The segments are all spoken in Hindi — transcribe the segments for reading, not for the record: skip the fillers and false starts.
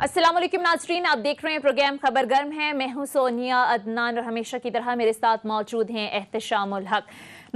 अस्सलाम वालेकुम नाजरीन, आप देख रहे हैं प्रोग्राम खबर गर्म है। मैं हूं सोनिया अदनान और हमेशा की तरह मेरे साथ मौजूद हैं एहतशामुल हक।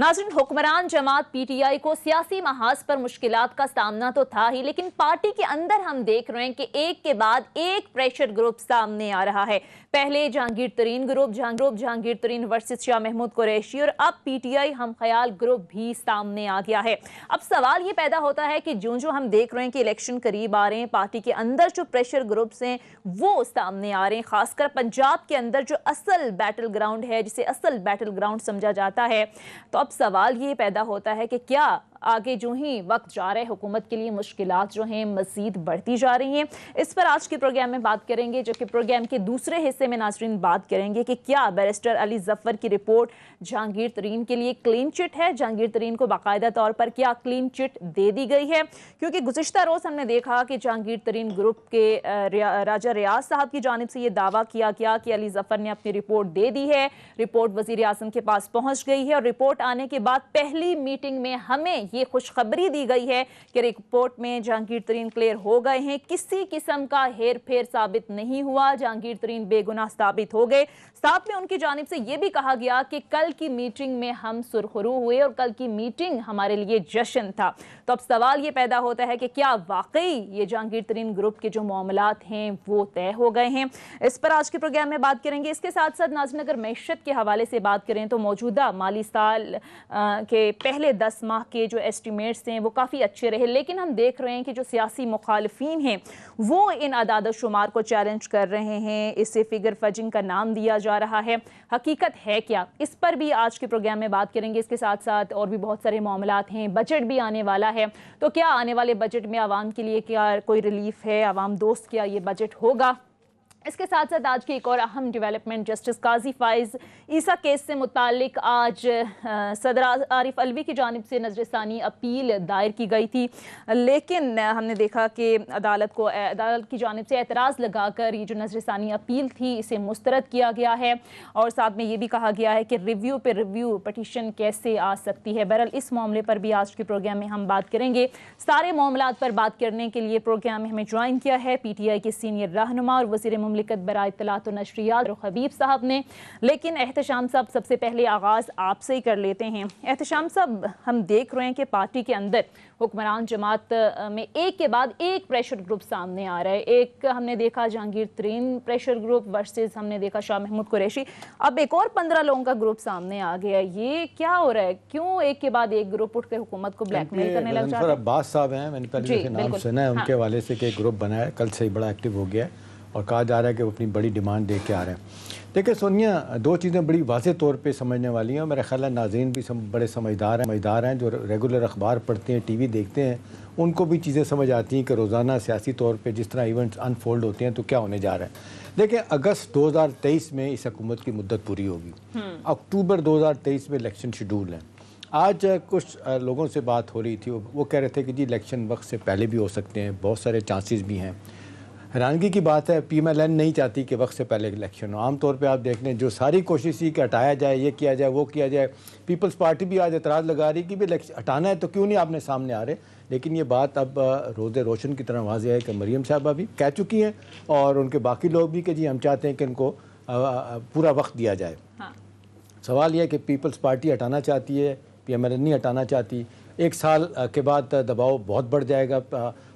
नाजरीन, हुक्मरान जमात पीटीआई को सियासी महाज पर मुश्किलात का सामना तो था ही, लेकिन पार्टी के अंदर हम देख रहे हैं कि एक के बाद एक प्रेशर ग्रुप सामने आ रहा है। पहले जहांगीर तरीन ग्रुप जहांगीर तरीन वर्सेस शाह महमूद कुरैशी और अब पीटीआई हम ख्याल ग्रुप भी सामने आ गया है। अब सवाल ये पैदा होता है कि जो हम देख रहे हैं कि इलेक्शन करीब आ रहे हैं, पार्टी के अंदर जो प्रेशर ग्रुप्स हैं वो सामने आ रहे हैं, खासकर पंजाब के अंदर जो असल बैटल ग्राउंड है, जिसे असल बैटल ग्राउंड समझा जाता है। तो अब सवाल ये पैदा होता है कि क्या आगे जो ही वक्त जा रहे हुकूमत के लिए मुश्किलात जो हैं मजीद बढ़ती जा रही हैं। इस पर आज के प्रोग्राम में बात करेंगे, जो कि प्रोग्राम के दूसरे हिस्से में नाजरीन बात करेंगे कि क्या बैरिस्टर अली जफर की रिपोर्ट जहांगीर तरीन के लिए क्लीन चिट है, जहांगीर तरीन को बाकायदा तौर पर क्या क्लीन चिट दे दी गई है। क्योंकि गुज़िश्ता रोज़ हमने देखा कि जहांगीर तरीन ग्रुप के राजा रियाज साहब की जानिब से ये दावा किया गया कि अली जफर ने अपनी रिपोर्ट दे दी है, रिपोर्ट वज़ीर आज़म के पास पहुंच गई है और रिपोर्ट आने के बाद पहली मीटिंग में हमें ये खुशखबरी दी गई है कि रिपोर्ट में जहांगीर तरीन क्लियर हो गए हैं, किसी किस्म का हेर फेर साबित नहीं हुआ, जहांगीर तरीन बेगुनाह साबित हो गए। साथ में उनकी जानिब से यह भी कहा गया कि कल की मीटिंग में हम सुरखरू हुए और कल की मीटिंग हमारे लिए जश्न था। तो अब सवाल ये पैदा होता है कि क्या वाकई ये जहांगीर तरीन ग्रुप के जो मामलात हैं वो तय हो गए हैं। इस पर आज के प्रोग्राम में बात करेंगे। इसके साथ साथ नाज़रीन, अगर मैशत के हवाले से बात करें तो मौजूदा माली साल के पहले 10 माह के जो एस्टिमेट्स हैं वो काफ़ी अच्छे रहे, लेकिन हम देख रहे हैं कि जो सियासी मुखालिफिन हैं वो इन अदाद शुमार को चैलेंज कर रहे हैं, इसे फिगर फजिंग का नाम दिया जा रहा है। हकीकत है क्या, इस पर भी आज के प्रोग्राम में बात करेंगे। इसके साथ साथ और भी बहुत सारे मामलात हैं, बजट भी आने वाला है, तो क्या आने वाले बजट में आवाम के लिए क्या कोई रिलीफ है, आवाम दोस्त क्या ये बजट होगा। इसके साथ साथ आज की एक और अहम डेवलपमेंट, जस्टिस काजी फाइज ईसा केस से मुतालिक आज सदर आरिफ अलवी की जानिब से नजरसानी अपील दायर की गई थी, लेकिन हमने देखा कि अदालत की जानिब से एतराज़ लगाकर ये जो नजरसानी अपील थी इसे मुस्तरद किया गया है और साथ में ये भी कहा गया है कि रिव्यू पे रिव्यू पटिशन कैसे आ सकती है। बहरहाल इस मामले पर भी आज के प्रोग्राम में हम बात करेंगे। सारे मामलात पर बात करने के लिए प्रोग्राम में हमें ज्वाइन किया है पीटीआई के सीनियर रहनुमा और वज़ीर मुमलिकत बराए इत्तलात व नशरियात हबीब साहब ने। लेकिन एहतशाम साहब, सबसे पहले आगाज़ आपसे ही कर लेते हैं। एहतशाम साहब, हम देख रहे हैं कि पार्टी के अंदर हुक्मरान जमात में एक के बाद एक प्रेशर ग्रुप सामने आ रहा है। एक हमने देखा जहांगीर तरीन प्रेशर ग्रुप वर्सेस हमने देखा शाह महमूद कुरैशी, अब एक और 15 लोगों का ग्रुप सामने आ गया। ये क्या हो रहा है, क्यों एक के बाद एक ग्रुप उठकर हुकूमत को ब्लैकमेल करने लग जाता है। अब्बास साहब हैं, मैंने पहले नाम सुना है उनके हवाले से कि ग्रुप बना है, कल से ही बड़ा एक्टिव हो गया है और कहा जा रहा है कि वो अपनी बड़ी डिमांड दे के आ रहे हैं। देखिए सोनिया, दो चीज़ें बड़ी वाज़ेह तौर पे समझने वाली हैं। मेरा ख्याल है नाज़रीन भी बड़े समझदार हैं जो रेगुलर अखबार पढ़ते हैं, टीवी देखते हैं, उनको भी चीज़ें समझ आती हैं कि रोज़ाना सियासी तौर पे जिस तरह इवेंट्स अनफोल्ड होते हैं तो क्या होने जा रहा है। देखिए, अगस्त 2023 में इस हुकूमत की मुद्दत पूरी होगी, अक्टूबर 2023 में इलेक्शन शेड्यूल है। आज कुछ लोगों से बात हो रही थी, वो कह रहे थे कि जी इलेक्शन वक्त से पहले भी हो सकते हैं, बहुत सारे चांसेस भी हैं। हैरानगी की बात है, पीएमएलएन नहीं चाहती कि वक्त से पहले इलेक्शन हो। आमतौर पे आप देख लें, जो सारी कोशिश थी कि हटाया जाए, ये किया जाए, वो किया जाए। पीपल्स पार्टी भी आज एतराज़ लगा रही कि भी इलेक्शन हटाना है तो क्यों नहीं आपने सामने आ रहे। लेकिन ये बात अब रोज़े रोशन की तरह वाज़ेह है कि मरीम साहबा भी कह चुकी हैं और उनके बाकी लोग भी कि जी हम चाहते हैं कि इनको पूरा वक्त दिया जाए। हाँ। सवाल यह है कि पीपल्स पार्टी हटाना चाहती है, पीएमएलएन नहीं हटाना चाहती। एक साल के बाद दबाव बहुत बढ़ जाएगा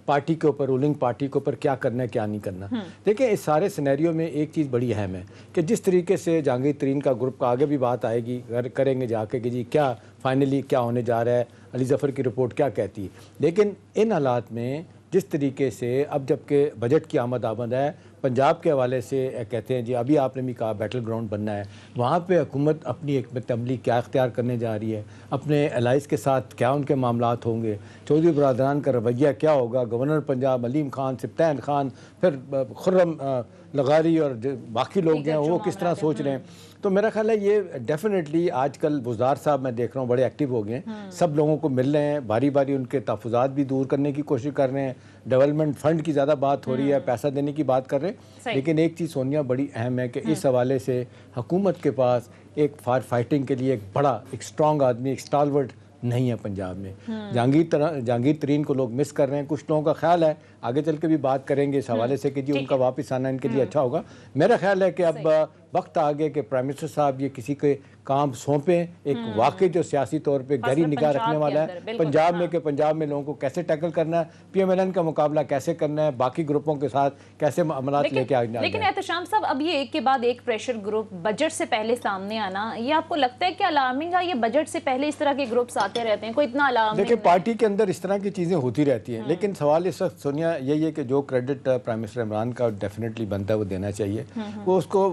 पार्टी के ऊपर, रूलिंग पार्टी के ऊपर, क्या करना है क्या नहीं करना। देखिए, इस सारे सिनेरियो में एक चीज़ बड़ी अहम है कि जिस तरीके से जहांगीर तरीन का ग्रुप का आगे भी बात आएगी, करेंगे जाके कि जी क्या फाइनली क्या होने जा रहा है, अली जफ़र की रिपोर्ट क्या कहती है। लेकिन इन हालात में जिस तरीके से अब जबकि बजट की आमद है, पंजाब के हवाले से कहते हैं जी अभी आपने भी कहा बैटल ग्राउंड बनना है, वहाँ पे हुकूमत अपनी हिकमत अमली क्या इख्तियार करने जा रही है, अपने एलाइज के साथ क्या उनके मामलात होंगे, चौधरी बरदरान का रवैया क्या होगा, गवर्नर पंजाब अलीम खान, सिप्तान खान, फिर खुर्रम लगारी और बाकी लोग जो हैं वो किस तरह सोच रहे हैं। तो मेरा ख्याल है ये डेफिनेटली आजकल बुज़दार साहब मैं देख रहा हूँ बड़े एक्टिव हो गए हैं, सब लोगों को मिल रहे हैं, बारी बारी उनके तहफ़्फ़ुज़ात भी दूर करने की कोशिश कर रहे हैं, डेवलपमेंट फ़ंड की ज़्यादा बात हो रही है, पैसा देने की बात कर रहे हैं। लेकिन एक चीज़ सोनिया बड़ी अहम है कि इस हवाले से हुकूमत के पास एक फायर फाइटिंग के लिए एक बड़ा एक स्ट्रॉन्ग आदमी, एक स्टालवर्ट नहीं है पंजाब में। जहांगीर तरीन को लोग मिस कर रहे हैं। कुछ लोगों का ख्याल है, आगे चल के भी बात करेंगे इस हवाले से, कि जी उनका वापस आना इनके लिए अच्छा होगा। मेरा ख्याल है कि अब वक्त आ गया कि प्राइम मिनिस्टर साहब ये किसी के काम सौंपें, एक वाकई जो सियासी तौर पे गहरी निगाह रखने वाला है पंजाब में, कि पंजाब में लोगों को कैसे टैकल करना है, PMLN का मुकाबला कैसे करना है, बाकी ग्रुपों के साथ कैसे मामलात लेके आगे। लेकिन एहतशाम साहब, अब ये एक के बाद एक प्रेशर ग्रुप बजट से पहले सामने आना, ये आपको लगता है कि अलार्मिंग है? ये बजट से पहले इस तरह के ग्रुप्स आते रहते हैं, कोई इतना अलार्मिंग? देखिए, पार्टी के अंदर इस तरह की चीज़ें होती रहती हैं, लेकिन सवाल इस वक्त सोनिया यही है कि जो क्रेडिट प्राइम मिनिस्टर इमरान का डेफिनेटली बनता है वो देना चाहिए। वो उसको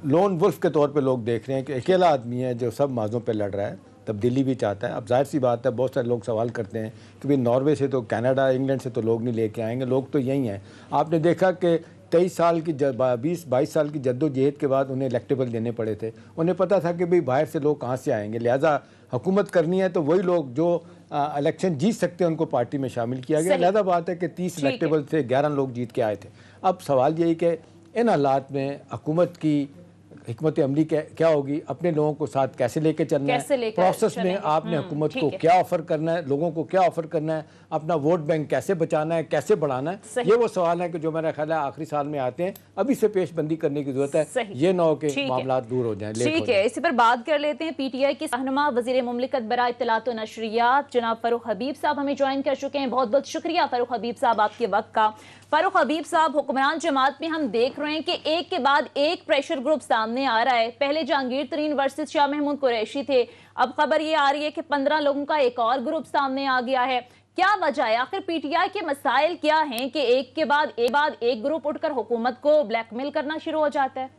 लोन वुल्फ के तौर पे लोग देख रहे हैं कि अकेला आदमी है जो सब माजों पे लड़ रहा है, तब्दीली भी चाहता है। अब जाहिर सी बात है, बहुत सारे लोग सवाल करते हैं कि भाई नॉर्वे से तो, कनाडा, इंग्लैंड से तो लोग नहीं लेके आएंगे, लोग तो यही हैं। आपने देखा कि 23 साल की 22 साल की जद्दोजहद के बाद उन्हें इलेक्टेबल देने पड़े थे। उन्हें पता था कि भाई बाहर से लोग कहाँ से आएंगे, लिहाजा हुकूमत करनी है तो वही लोग जो इलेक्शन जीत सकते हैं उनको पार्टी में शामिल किया गया। लिहाजा बात है कि 30 इलेक्टेबल से 11 लोग जीत के आए थे। अब सवाल यही कि इन हालात में हुकूमत की हिकमत अमली क्या होगी, अपने लोगों को साथ कैसे लेके चलना है, प्रोसेस में आपने हुकूमत को क्या ऑफर करना है, लोगों को क्या ऑफर करना है, अपना वोट बैंक कैसे बचाना है, कैसे बढ़ाना है। ये वो सवाल है कि जो मेरा ख्याल है आखिरी साल में आते हैं, अभी से पेशबंदी करने की जरूरत है, ये ना हो के मामला दूर हो जाए। ठीक है, इसी पर बात कर लेते हैं। PTI के रहनुमा वज़ीर मुमलिकत बराए इत्तलात व नशरियात जनाब फ़ारूक हबीब साहब हमें ज्वाइन कर चुके हैं। बहुत बहुत शुक्रिया फ़ारूक हबीब साहब आपके वक्त का। फ़ारूक हबीब साहब, हुक्मरान जमात में हम देख रहे हैं कि एक के बाद एक प्रेशर ग्रुप सामने आ रहा है। पहले जहांगीर तरीन वर्सेस शाह महमूद कुरैशी थे, अब खबर ये आ रही है कि 15 लोगों का एक और ग्रुप सामने आ गया है। क्या वजह है? आखिर PTI के मसाइल क्या हैं कि एक के बाद एक ग्रुप उठकर हुकूमत को ब्लैकमेल करना शुरू हो जाता है?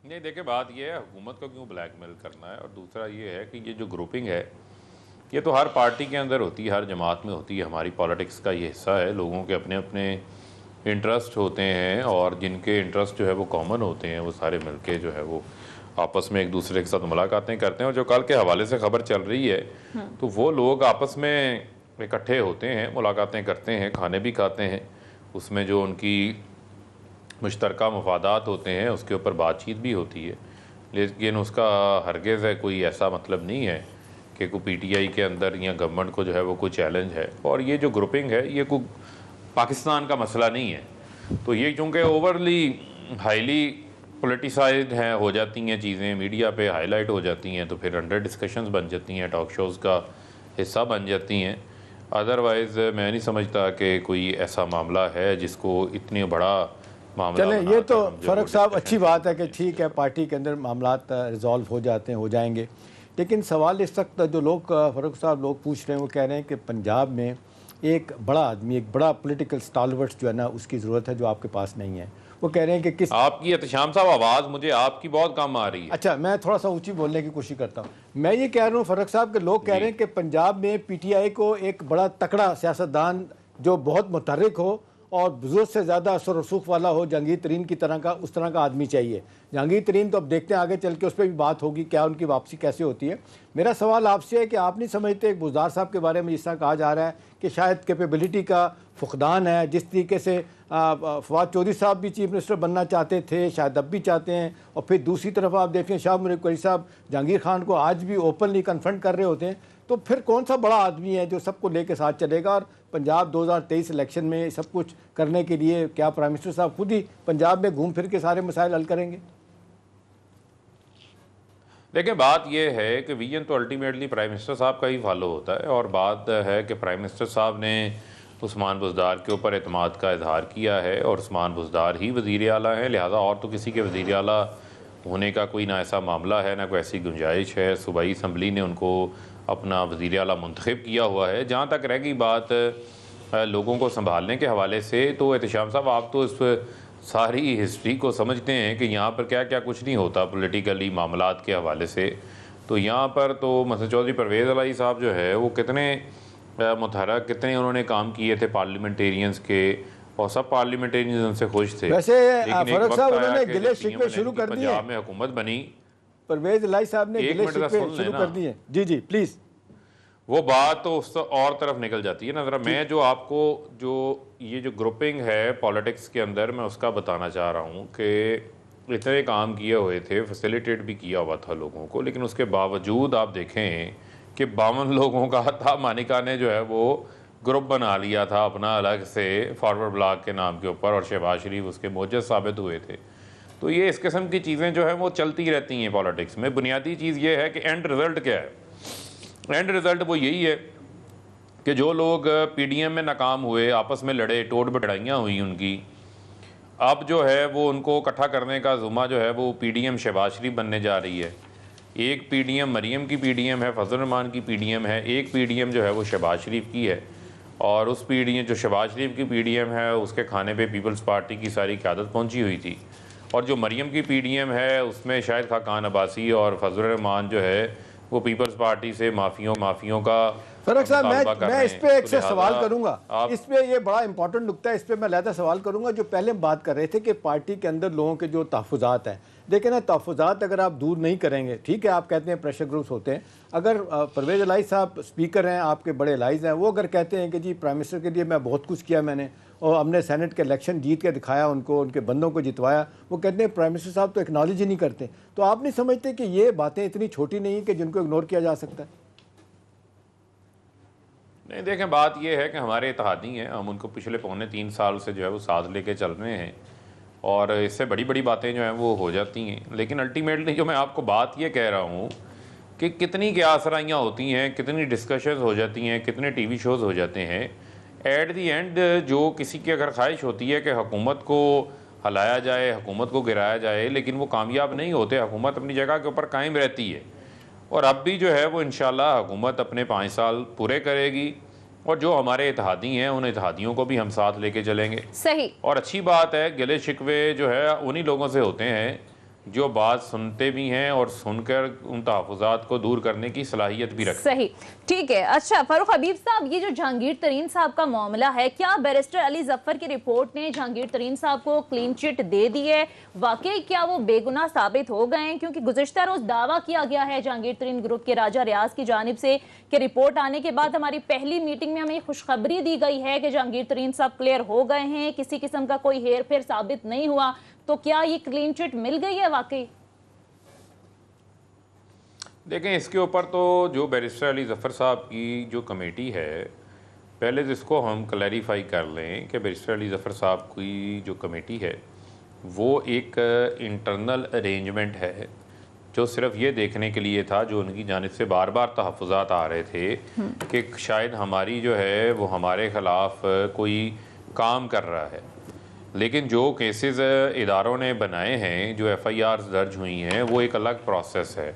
नहीं, देखिए, बात यह है हुकूमत को क्यों ब्लैकमेल करना है, और दूसरा ये है कि ये जो ग्रुपिंग है ये तो हर पार्टी के अंदर होती है, हर जमात में होती है। हमारी पॉलिटिक्स का ये हिस्सा है। लोगों के अपने अपने इंटरेस्ट होते हैं, और जिनके इंटरेस्ट जो है वो कॉमन होते हैं, वो सारे मिलके जो है वो आपस में एक दूसरे के साथ मुलाकातें करते हैं। और जो कल के हवाले से खबर चल रही है, तो वो लोग आपस में इकट्ठे होते हैं, मुलाकातें करते हैं, खाने भी खाते हैं। उसमें जो उनकी मुश्तरका मफादात होते हैं उसके ऊपर बातचीत भी होती है, लेकिन उसका हरगिज़ है कोई ऐसा मतलब नहीं है कि कोई PTI के अंदर या गवर्नमेंट को जो है वो कोई चैलेंज है। और ये जो ग्रुपिंग है ये कोई पाकिस्तान का मसला नहीं है। तो ये चूँकि ओवरली हाईली पोलिटिसाइज्ड हैं, हो जाती हैं चीज़ें, मीडिया पे हाईलाइट हो जाती हैं, तो फिर अंडर डिस्कशंस बन जाती हैं, टॉक शोज़ का हिस्सा बन जाती हैं। अदरवाइज़ मैं नहीं समझता कि कोई ऐसा मामला है जिसको इतनी बड़ा मामला। चलें, ये तो फ़ारूक साहब अच्छी बात है कि ठीक है, पार्टी के अंदर मामलात रिजॉल्व हो जाते हैं, हो जाएंगे। लेकिन सवाल इस वक्त जो लोग फ़ारूक साहब लोग पूछ रहे हैं, वो कह रहे हैं कि पंजाब में एक बड़ा आदमी, एक बड़ा पॉलिटिकल स्टालवर्ट्स जो है ना, उसकी ज़रूरत है, जो आपके पास नहीं है। वो कह रहे हैं कि किस आपकी एहतशाम साहब आवाज़ मुझे आपकी बहुत कम आ रही है। अच्छा, मैं थोड़ा सा ऊंची बोलने की कोशिश करता हूँ। मैं ये कह रहा हूँ फ़ारूक साहब के लोग कह रहे हैं कि पंजाब में PTI को एक बड़ा तकड़ा सियासतदान जो बहुत मुतहर्रिक हो और ज़रूरत से ज़्यादा असर रसूख वाला हो, जहांगीर तरीन की तरह का, उस तरह का आदमी चाहिए। जहांगीर तरीन तो अब देखते हैं आगे चल के उस पर भी बात होगी, क्या उनकी वापसी कैसे होती है। मेरा सवाल आपसे है कि आप नहीं समझते एक बुज़दार साहब के बारे में जिस तरह कहा जा रहा है कि शायद कैपेबिलिटी का फुकदान है, जिस तरीके से फवाद चौधरी साहब भी चीफ मिनिस्टर बनना चाहते थे, शायद अब भी चाहते हैं, और फिर दूसरी तरफ आप देखें शाह महमूद कुरैशी साहब जहांगीर खान को आज भी ओपनली कन्फ्रंट कर रहे होते हैं। तो फिर कौन सा बड़ा आदमी है जो सबको लेके साथ चलेगा? और पंजाब 2023 इलेक्शन में सब कुछ करने के लिए क्या प्राइम मिनिस्टर साहब खुद ही पंजाब में घूम फिर के सारे मसाइल हल करेंगे? देखिए, बात यह है कि विजन तो अल्टीमेटली प्राइम मिनिस्टर साहब का ही फॉलो होता है, और बात है कि प्राइम मिनिस्टर साहब ने उस्मान बुज़दार के ऊपर एतमाद का इजहार किया है, और उस्मान बुज़दार ही वज़ीर आला हैं, लिहाजा और तो किसी के वज़ीर आला होने का कोई ना ऐसा मामला है, ना कोई ऐसी गुंजाइश है। सूबाई असम्बली ने उनको अपना वज़ीर आला मुंतखब किया हुआ है। जहाँ तक रह गई बात लोगों को संभालने के हवाले से, तो एहतशाम साहब आप तो इस सारी हिस्ट्री को समझते हैं कि यहाँ पर क्या क्या कुछ नहीं होता पॉलिटिकली मामलात के हवाले से। तो यहाँ पर तो मसद चौधरी परवेज़ इलाही साहब जो है वो कितने मुतहरक, कितने उन्होंने काम किए थे पार्लियामेंटेरियंस के, और सब पार्लियामेंटेरियंस उनसे खुश थे। वैसे फ़ारूक साहब उन्होंने गिले शिकवे शुरू कर दिए, पंजाब में हुकूमत बनी, परवेज़ इलाही साहब ने गिले शिकवे शुरू कर दिए। जी जी प्लीज़, वो बात तो उस और तरफ निकल जाती है ना। ज़रा मैं जो आपको जो ये जो ग्रुपिंग है पॉलिटिक्स के अंदर, मैं उसका बताना चाह रहा हूँ कि इतने काम किए हुए थे, फैसिलिटेट भी किया हुआ था लोगों को, लेकिन उसके बावजूद आप देखें कि 52 लोगों का था मानिका ने जो है वो ग्रुप बना लिया था अपना अलग से फॉरवर्ड ब्लॉक के नाम के ऊपर, और शहबाज शरीफ उसके मोजज़ साबित हुए थे। तो ये इस किस्म की चीज़ें जो है वो चलती रहती हैं पॉलिटिक्स में। बुनियादी चीज़ ये है कि एंड रिज़ल्ट क्या है। एंड रिज़ल्ट वो यही है कि जो लोग PDM में नाकाम हुए, आपस में लड़े, टोट बढ़ाइयाँ हुई उनकी, अब जो है वो उनको इकट्ठा करने का ज़ुम्मा जो है वो PDM शहबाज शरीफ बनने जा रही है। एक PDM मरीम की PDM है, फजल रहमान की PDM है, एक PDM जो है वो शहबाज शरीफ की है, और उस PDM जो शहबाज शरीफ की PDM है उसके खाने पे पीपल्स पार्टी की सारी क़यादत पहुंची हुई थी, और जो मरीम की PDM है उसमें शाहिद खान अब्बासी और फजल रहमान जो है वो पीपल्स पार्टी से माफियों का फरूख साहब, मैं इस पे एक तो से सवाल करूंगा। इस पे ये बड़ा इंपॉर्टेंट नुकता है, इस पे मैं लहदा सवाल करूंगा। जो पहले हम बात कर रहे थे कि पार्टी के अंदर लोगों के जो तहफ़्फ़ुज़ात हैं, देखें ना, तहफ़्फ़ुज़ात अगर आप दूर नहीं करेंगे, ठीक है आप कहते हैं प्रेशर ग्रुप्स होते हैं, अगर परवेज़ इलाही साहब स्पीकर हैं, आपके बड़े एलाइज़ हैं, वो अगर कहते हैं कि जी प्राइम मिनिस्टर के लिए मैं बहुत कुछ किया मैंने, और हमने सेनेट के इलेक्शन जीत के दिखाया उनको, उनके बंदों को जितवाया, वो कहते हैं प्राइम मिनिस्टर साहब तो एक्नॉलेज ही नहीं करते, तो आप नहीं समझते कि ये बातें इतनी छोटी नहीं कि जिनको इग्नोर किया जा सकता है? नहीं, देखें बात यह है कि हमारे इत्तेहादी हैं, हम उनको पिछले 3.25 साल से जो है वो साथ लेके चल रहे हैं, और इससे बड़ी बड़ी बातें जो हैं वो हो जाती हैं। लेकिन अल्टीमेटली जो मैं आपको बात ये कह रहा हूँ कि कितनी क्यासराइयाँ होती हैं, कितनी डिस्कशंस हो जाती हैं, कितने TV शोज़ हो जाते हैं, एट दी एंड जो किसी की अगर ख्वाहिश होती है कि हुकूमत को हलाया जाए, हुकूमत को गिराया जाए, लेकिन वो कामयाब नहीं होते, हुकूमत अपनी जगह के ऊपर कायम रहती है। और अब भी जो है वो इंशाल्लाह हुकूमत अपने 5 साल पूरे करेगी, और जो हमारे इत्तेहादी हैं उन इत्तेहादियों को भी हम साथ लेके चलेंगे। सही। और अच्छी बात है, गिले शिकवे जो है उन्हीं लोगों से होते हैं जो बात सुनते भी हैं और सुनकर उन तहफ़्फ़ुज़ात को दूर करने की सलाहियत भी रखते हैं। सही, ठीक है। अच्छा फारूक हबीब साहब, ये जो जहांगीर तरीन साहब का मामला है, क्या बैरिस्टर अली जफर की रिपोर्ट ने जहांगीर तरीन साहब को क्लीन चिट दे दी है? वाकई क्या वो बेगुनाह साबित हो गए हैं? क्योंकि गुज़िश्ता रोज दावा किया गया है जहांगीर तरीन ग्रुप के राजा रियाज की जानिब से कि रिपोर्ट आने के बाद हमारी पहली मीटिंग में हमें खुशखबरी दी गई है कि जहांगीर तरीन साहब क्लियर हो गए हैं, किसी किस्म का कोई हेर फेर साबित नहीं हुआ, तो क्या ये क्लीन चिट मिल गई है वाकई? देखें, इसके ऊपर तो जो बैरिस्टर अली ज़फ़र साहब की जो कमेटी है, पहले जिसको हम क्लैरिफाई कर लें कि बैरिस्टर अली ज़फ़र साहब की जो कमेटी है वो एक इंटरनल अरेंजमेंट है जो सिर्फ ये देखने के लिए था, जो उनकी जानिब से बार बार तहफ़्फ़ुज़ात आ रहे थे कि शायद हमारी जो है वो हमारे ख़िलाफ़ कोई काम कर रहा है। लेकिन जो केसेस इदारों ने बनाए हैं, जो FIRs दर्ज हुई हैं, वो एक अलग प्रोसेस है।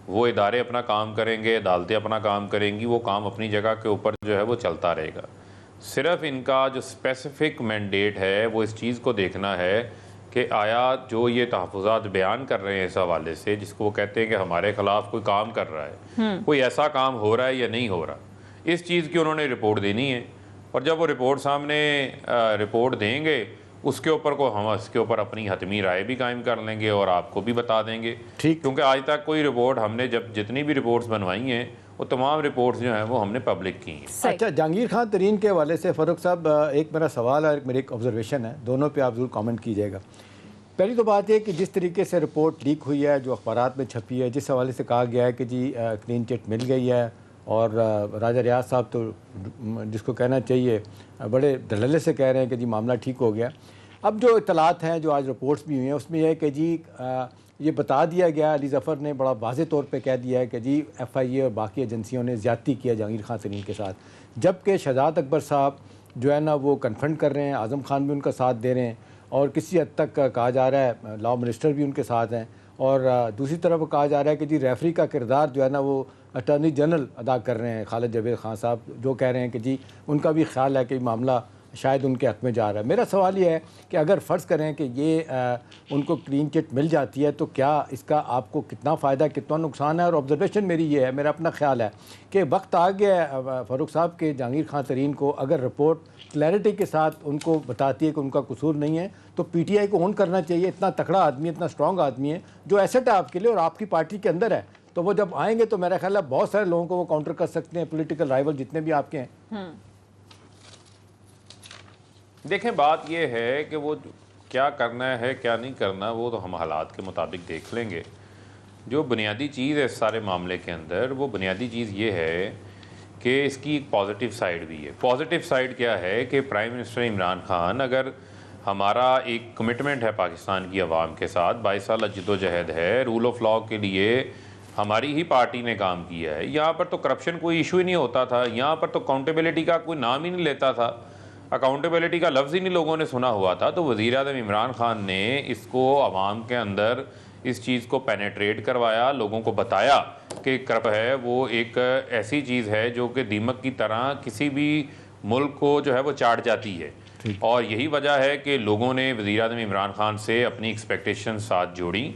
वो इदारे अपना काम करेंगे, अदालतें अपना काम करेंगी, वो काम अपनी जगह के ऊपर जो है वो चलता रहेगा। सिर्फ इनका जो स्पेसिफिक मैंडेट है वो इस चीज़ को देखना है कि आया जो ये तहफ़्फ़ुज़ात बयान कर रहे हैं इस हवाले से, जिसको वो कहते हैं कि हमारे ख़िलाफ़ कोई काम कर रहा है, कोई ऐसा काम हो रहा है या नहीं हो रहा, इस चीज़ की उन्होंने रिपोर्ट देनी है। और जब वो रिपोर्ट सामने रिपोर्ट देंगे, उसके ऊपर को हम इसके ऊपर अपनी हतमी राय भी कायम कर लेंगे और आपको भी बता देंगे। ठीक, क्योंकि आज तक कोई रिपोर्ट हमने जब जितनी भी रिपोर्ट्स बनवाई हैं वो तमाम रिपोर्ट्स जो हैं वो हमने पब्लिक की हैं। अच्छा, जहांगीर खान तरीन के हवाले से फ़ारूक साहब एक मेरा सवाल और मेरी एक ऑब्जर्वेशन है, दोनों पे आप ज़रूर कमेंट कीजिएगा। पहली तो बात है कि जिस तरीके से रिपोर्ट लीक हुई है, जो अखबारात में छपी है, जिस हवाले से कहा गया है कि जी क्लीन चिट मिल गई है, और राजा रियाज साहब तो जिसको कहना चाहिए बड़े दलले से कह रहे हैं कि जी मामला ठीक हो गया। अब जो इतलात हैं, जो आज रिपोर्ट्स भी हुई हैं, उसमें यह है कि जी ये बता दिया गया, अली ज़फ़र ने बड़ा वाज़े तौर पे कह दिया है कि जी FIA और बाकी एजेंसियों ने ज़्यादती किया जहांगीर खान तरीन के साथ, जबकि शहजाद अकबर साहब जो है ना वो कन्फ्रंट कर रहे हैं, आज़म खान भी उनका साथ दे रहे हैं, और किसी हद तक कहा जा रहा है लॉ मिनिस्टर भी उनके साथ हैं, और दूसरी तरफ कहा जा रहा है कि जी रेफरी का किरदार जो है ना वो अटॉर्नी जनरल अदा कर रहे हैं खालिद जवेद खान साहब, जो कह रहे हैं कि जी उनका भी ख्याल है कि मामला शायद उनके हक़ में जा रहा है। मेरा सवाल ये है कि अगर फ़र्ज़ करें कि ये उनको क्लीन चिट मिल जाती है तो क्या इसका आपको कितना फ़ायदा कितना नुकसान है? और ऑब्जर्वेशन मेरी ये है, मेरा अपना ख्याल है कि वक्त आ गया है फ़ारूक साहब के जहांगीर खान तरीन को अगर रिपोर्ट क्लैरिटी के साथ उनको बताती है कि उनका कसूर नहीं है, तो PTI को ऑन करना चाहिए। इतना तकड़ा आदमी, इतना स्ट्रॉन्ग आदमी है, जो एसेट है आपके लिए और आपकी पार्टी के अंदर है, तो वो जब आएंगे तो मेरा ख्याल है बहुत सारे लोगों को वो काउंटर कर सकते हैं, पोलिटिकल राइवल जितने भी आपके हैं। देखें, बात यह है कि वो क्या करना है क्या नहीं करना वो तो हम हालात के मुताबिक देख लेंगे। जो बुनियादी चीज़ है इस सारे मामले के अंदर, वो बुनियादी चीज़ ये है कि इसकी एक पॉजिटिव साइड भी है। पॉजिटिव साइड क्या है कि प्राइम मिनिस्टर इमरान खान, अगर हमारा एक कमिटमेंट है पाकिस्तान की आवाम के साथ, 22 साल जद्दोजहद है, रूल ऑफ लॉ के लिए हमारी ही पार्टी ने काम किया है। यहाँ पर तो करप्शन कोई इशू ही नहीं होता था, यहाँ पर तो अकाउंटेबिलिटी का कोई नाम ही नहीं लेता था, अकाउंटेबिलिटी का लफ्ज़ ही नहीं लोगों ने सुना हुआ था। तो वज़ीर आज़म इमरान खान ने इसको आवाम के अंदर इस चीज़ को पेनेट्रेट करवाया, लोगों को बताया कि करप्शन है वो एक ऐसी चीज़ है जो कि दीमक की तरह किसी भी मुल्क को जो है वो चाट जाती है। और यही वजह है कि लोगों ने वज़ीर आज़म इमरान खान से अपनी एक्सपेक्टेशन साथ जोड़ी,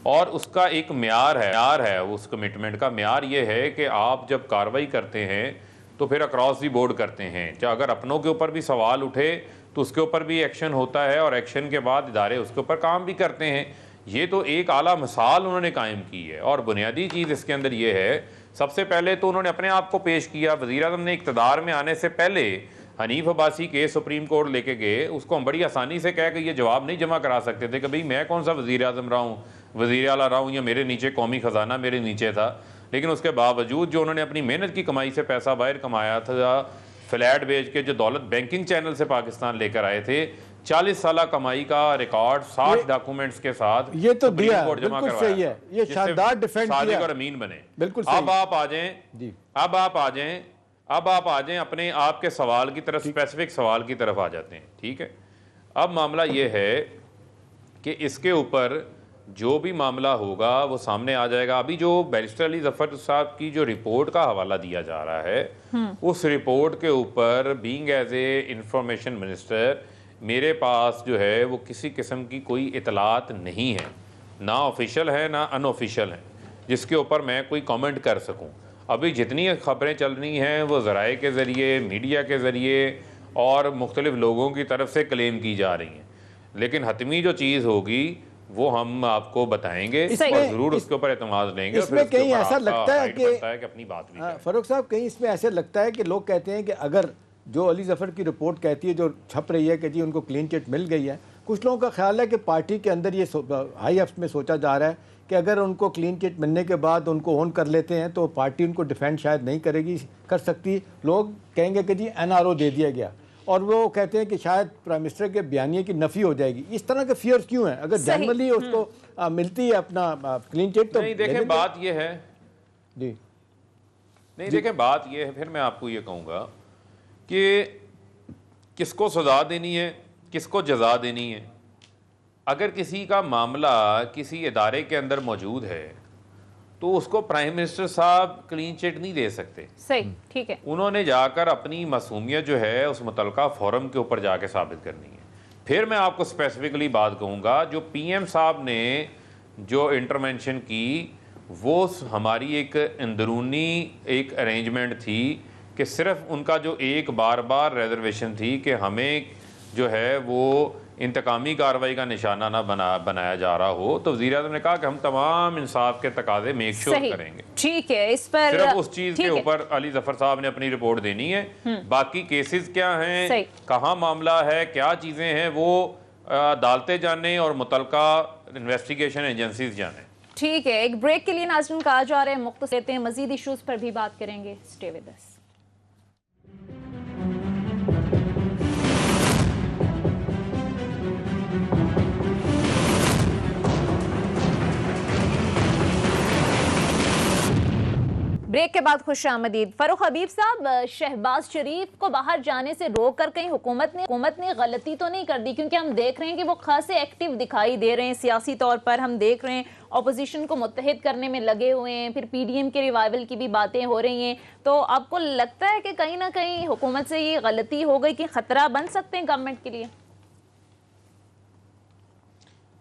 और उसका एक म्यार है उस कमिटमेंट का म्यार ये है कि आप जब कार्रवाई करते हैं तो फिर अक्रॉस दी बोर्ड करते हैं। चाहे अगर अपनों के ऊपर भी सवाल उठे तो उसके ऊपर भी एक्शन होता है, और एक्शन के बाद इदारे उसके ऊपर काम भी करते हैं। ये तो एक आला मिसाल उन्होंने कायम की है। और बुनियादी चीज़ इसके अंदर ये है, सबसे पहले तो उन्होंने अपने आप को पेश किया। वज़ीर आज़म ने इक़्तिदार में आने से पहले हनीफ अब्बासी के सुप्रीम कोर्ट लेके गए, उसको हम बड़ी आसानी से कह के ये जवाब नहीं जमा करा सकते थे कि भाई मैं कौन सा वज़ीर आज़म रहा हूँ, वज़ीर आला रहा हूँ, या मेरे नीचे कौमी ख़जाना मेरे नीचे था। लेकिन उसके बावजूद जो उन्होंने अपनी मेहनत की कमाई से पैसा बाहर कमाया था, फ्लैट बेच के जो दौलत बैंकिंग चैनल से पाकिस्तान लेकर आए थे, 40 साल कमाई का रिकॉर्ड 60 डॉक्यूमेंट्स के साथ ये तो दिया, बिल्कुल सही है, ये शानदार डिफेंस सादिक और अमीन बने। बिल्कुल अब आप आ जाएं, अब आप आ जाएं अपने आप के सवाल की तरफ, स्पेसिफिक सवाल की तरफ आ जाते हैं। ठीक है, अब मामला ये है कि इसके ऊपर जो भी मामला होगा वो सामने आ जाएगा। अभी जो बैरिस्टर अली जफर साहब की जो रिपोर्ट का हवाला दिया जा रहा है, उस रिपोर्ट के ऊपर being as a information minister मेरे पास जो है वो किसी किस्म की कोई इतलात नहीं है, ना ऑफिशियल है ना अनऑफिशियल है, जिसके ऊपर मैं कोई कमेंट कर सकूं। अभी जितनी खबरें चल रही हैं वो ज़राए के ज़रिए, मीडिया के ज़रिए और मुख्तलिफ लोगों की तरफ से क्लेम की जा रही हैं, लेकिन हतमी जो चीज़ होगी वो हम आपको बताएंगे और ज़रूर उसके ऊपर एतमाद लेंगे। इसमें कहीं ऐसा लगता है कि अपनी बात भी फ़ारूक साहब, कहीं इसमें ऐसे लगता है कि लोग कहते हैं कि अगर जो अली जफ़र की रिपोर्ट कहती है, जो छप रही है कि जी उनको क्लीन चिट मिल गई है, कुछ लोगों का ख्याल है कि पार्टी के अंदर ये हाई अफ्स में सोचा जा रहा है कि अगर उनको क्लीन चिट मिलने के बाद उनको ऑन कर लेते हैं तो पार्टी उनको डिफेंड शायद नहीं कर सकती। लोग कहेंगे कि जी NRO दे दिया गया, और वो कहते हैं कि शायद प्राइम मिनिस्टर के बयानिए की नफ़ी हो जाएगी। इस तरह के फियर्स क्यों हैं? अगर जनरली उसको मिलती है अपना क्लीन चिट तो नहीं। देखें बात ये है जी, नहीं देखें बात ये है, फिर मैं आपको ये कहूँगा कि किसको सज़ा देनी है, किसको जज़ा देनी है। अगर किसी का मामला किसी इदारे के अंदर मौजूद है तो उसको प्राइम मिनिस्टर साहब क्लीन चिट नहीं दे सकते। सही, ठीक है। उन्होंने जाकर अपनी मासूमियत जो है उस मुतलका फोरम के ऊपर जाके साबित करनी है। फिर मैं आपको स्पेसिफिकली बात कहूँगा, जो PM साहब ने जो इंटरवेंशन की वो हमारी एक अंदरूनी एक अरेंजमेंट थी कि सिर्फ उनका जो एक बार रिजर्वेशन थी कि हमें जो है वो इंतकामी कार्रवाई का निशाना ना बनाया जा रहा हो, तो वज़ीर आज़म ने कहा कि हम तमाम इंसाफ के तकाजे मेक श्योर करेंगे। ठीक है, इस पर सिर्फ उस चीज़ के ऊपर अली जफर साहब ने अपनी रिपोर्ट देनी है। बाकी केसेस क्या हैं, कहाँ मामला है, क्या चीज़ें हैं, वो अदालतें जाने और मुतलका इन्वेस्टिगेशन एजेंसीज जाने। ठीक है, एक ब्रेक के लिए नाज़रीन कहा जा रहा है, मुख्तसर लेते हैं, मजीद इशूज़ पर भी बात करेंगे। Stay with us. ब्रेक के बाद खुश आमदीद। फ़ारूक हबीब साहब, शहबाज शरीफ को बाहर जाने से रोक कर कहीं हुकूमत ने गलती तो नहीं कर दी? क्योंकि हम देख रहे हैं कि वो खासे एक्टिव दिखाई दे रहे हैं सियासी तौर पर। हम देख रहे हैं अपोजिशन को मुत्तहिद करने में लगे हुए हैं, फिर PDM के रिवाइवल की भी बातें हो रही हैं। तो आपको लगता है कि कहीं ना कहीं हुकूमत से ये गलती हो गई कि ख़तरा बन सकते हैं गवर्नमेंट के लिए?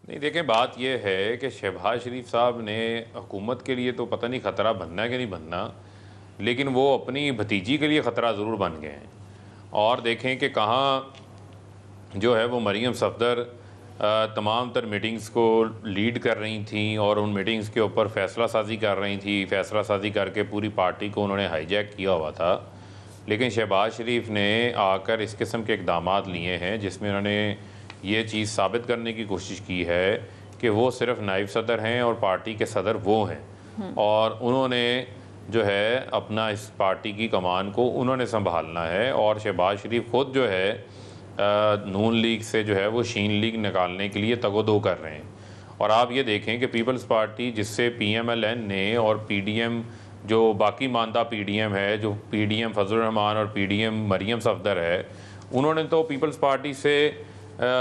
नहीं, देखें बात यह है कि शहबाज शरीफ साहब ने हुकूमत के लिए तो पता नहीं ख़तरा बनना है कि नहीं बनना, लेकिन वो अपनी भतीजी के लिए ख़तरा ज़रूर बन गए हैं। और देखें कि कहाँ जो है वो मरीम सफदर तमाम तर मीटिंग्स को लीड कर रही थी और उन मीटिंग्स के ऊपर फ़ैसला साजी कर रही थी। फ़ैसला साजी करके पूरी पार्टी को उन्होंने हाईजैक किया हुआ था। लेकिन शहबाज शरीफ ने आकर इस किस्म के इक़दामात लिए हैं जिसमें उन्होंने ये चीज़ साबित करने की कोशिश की है कि वो सिर्फ नायब सदर हैं और पार्टी के सदर वो हैं, और उन्होंने जो है अपना इस पार्टी की कमान को उन्होंने संभालना है। और शहबाज शरीफ खुद जो है नून लीग से जो है वो शीन लीग निकालने के लिए तगोदो कर रहे हैं। और आप ये देखें कि पीपल्स पार्टी, जिससे PMLN ने और PDM जो बाकी मानदा PDM है, जो PDM फजल रहमान और PDM मरियम सफदर है, उन्होंने तो पीपल्स पार्टी से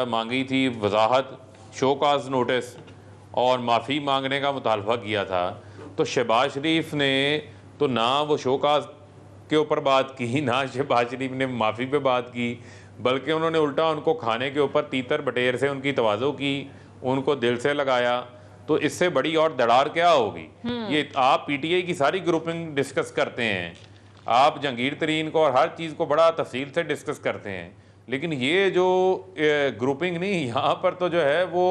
मांगी थी वजाहत, शोकाज नोटिस और माफ़ी मांगने का मुतालबा किया था। तो शहबाज शरीफ ने तो ना वो शोकाज के ऊपर बात की, ना शहबाज शरीफ ने माफ़ी पे बात की, बल्कि उन्होंने उल्टा उनको खाने के ऊपर तीतर बटेर से उनकी तवाज़ो की, उनको दिल से लगाया। तो इससे बड़ी और दरार क्या होगी? ये आप PTI की सारी ग्रुपिंग डिस्कस करते हैं, आप जहांगीर तरीन को और हर चीज़ को बड़ा तफसील से डिस्कस करते हैं, लेकिन ये जो ग्रुपिंग नहीं, यहाँ पर तो जो है वो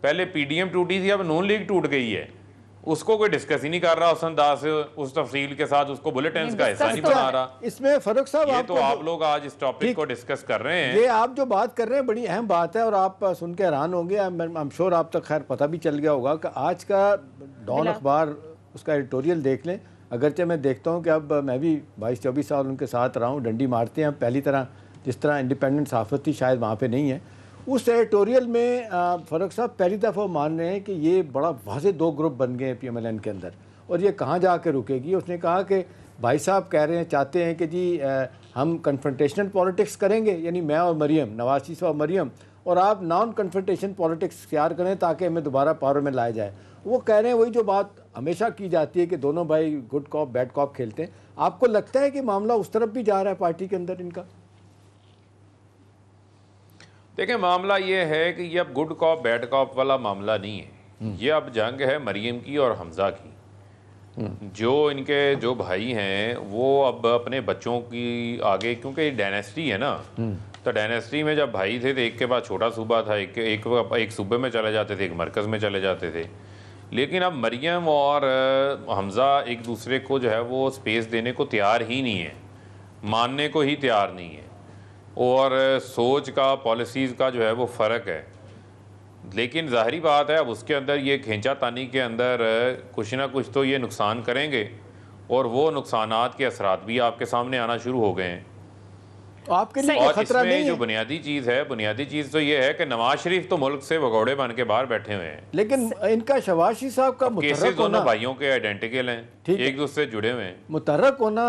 पहले PDM टूटी थी, अब नून लीग टूट गई है, उसको कोई डिस्कस ही नहीं कर रहा उस अंदाज से, उस तफसील के साथ, उसको बुलेटिन का हिस्सा नहीं बना रहा। इसमें फारूक साहब, ये तो आप लोग आज इस टॉपिक को डिस्कस कर रहे हैं। ये आप जो बात कर रहे हैं बड़ी अहम बात है, और आप सुन के हैरान होंगे, आई एम श्योर आप तक खैर पता भी चल गया होगा कि आज का डॉन अखबार, उसका एडिटोरियल देख लें। अगरचे मैं देखता हूँ कि अब मैं भी 22-24 साल उनके साथ रहा हूँ, डंडी मारते हैं पहली तरह, जिस तरह इंडिपेंडेंट सहाफ़त थी शायद वहाँ पे नहीं है। उस एडिटोरियल में फ़ारूक साहब पहली दफ़ा मान रहे हैं कि ये बड़ा वाज़े दो ग्रुप बन गए हैं PMLN के अंदर, और ये कहाँ जा के रुकेगी। उसने कहा कि भाई साहब कह रहे हैं, चाहते हैं कि जी हम कन्फ्रंटेशनल पॉलिटिक्स करेंगे, यानी मैं और मरियम, नवाज शरीफ और मरियम, और आप नॉन कन्फ्रंटेशन पॉलिटिक्स इख्तियार करें ताकि हमें दोबारा पावर में लाया जाए। वो कह रहे हैं वही जो बात हमेशा की जाती है कि दोनों भाई गुड कॉप बैड कॉप खेलते हैं। आपको लगता है कि मामला उस तरफ भी जा रहा है पार्टी के अंदर इनका? देखिए, मामला ये है कि ये अब गुड कॉप बैड कॉप वाला मामला नहीं है, ये अब जंग है मरियम की और हमजा की। जो इनके जो भाई हैं वो अब अपने बच्चों की आगे, क्योंकि डायनेस्टी है ना, तो डायनेस्टी में जब भाई थे तो एक के बाद छोटा सूबा था, एक सूबे में चले जाते थे, एक मरकज़ में चले जाते थे। लेकिन अब मरियम और हमजा एक दूसरे को जो है वो स्पेस देने को तैयार ही नहीं है, मानने को ही तैयार नहीं है, और सोच का, पॉलिसीज़ का जो है वो फ़र्क है। लेकिन ज़ाहिरी बात है अब उसके अंदर ये खींचा तानी के अंदर कुछ ना कुछ तो ये नुकसान करेंगे, और वो नुकसानात के असरात भी आपके सामने आना शुरू हो गए हैं। आपके लिए और खतरा नहीं इसमें जो है? बुनियादी चीज़ है, बुनियादी चीज़ तो ये है कि नवाज शरीफ तो मुल्क से भगौड़े बन के बाहर बैठे हुए हैं, लेकिन इनका शहबाज शरीफ साहब का केसेस मुतर्रक होना, दोनों भाइयों के आइडेंटिकल हैं, एक दूसरे से जुड़े हुए हैं। मुतर्रक होना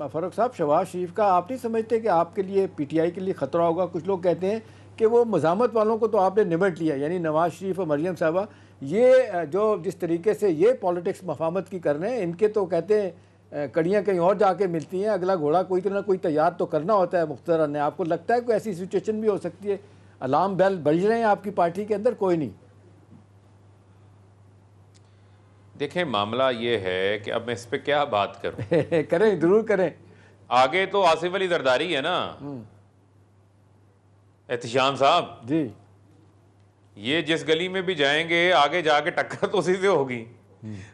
फ़ारूक साहब शहबाज शरीफ का, आप नहीं समझते कि आपके लिए PTI के लिए ख़तरा होगा? कुछ लोग कहते हैं कि वो मज़ामत वालों को तो आपने निमट लिया, यानी नवाज शरीफ और मरियम साहबा, ये जो जिस तरीके से ये पॉलिटिक्स मफामत की कर रहे हैं, इनके तो कहते हैं कड़ियाँ कहीं और जाके मिलती हैं, अगला घोड़ा कोई तो ना कोई तैयार तो करना होता है मुख्तरन ने। आपको लगता है कोई ऐसी सिचुएशन भी हो सकती है? अलार्म बेल बज रहे हैं आपकी पार्टी के अंदर? कोई नहीं। देखें, मामला ये है कि अब मैं इस पर क्या बात करूं। करें, जरूर करें। आगे तो आसिफ अली जरदारी है ना, एहतिशाम साहब जी, ये जिस गली में भी जाएंगे आगे जाके टक्कर तो उसी से होगी।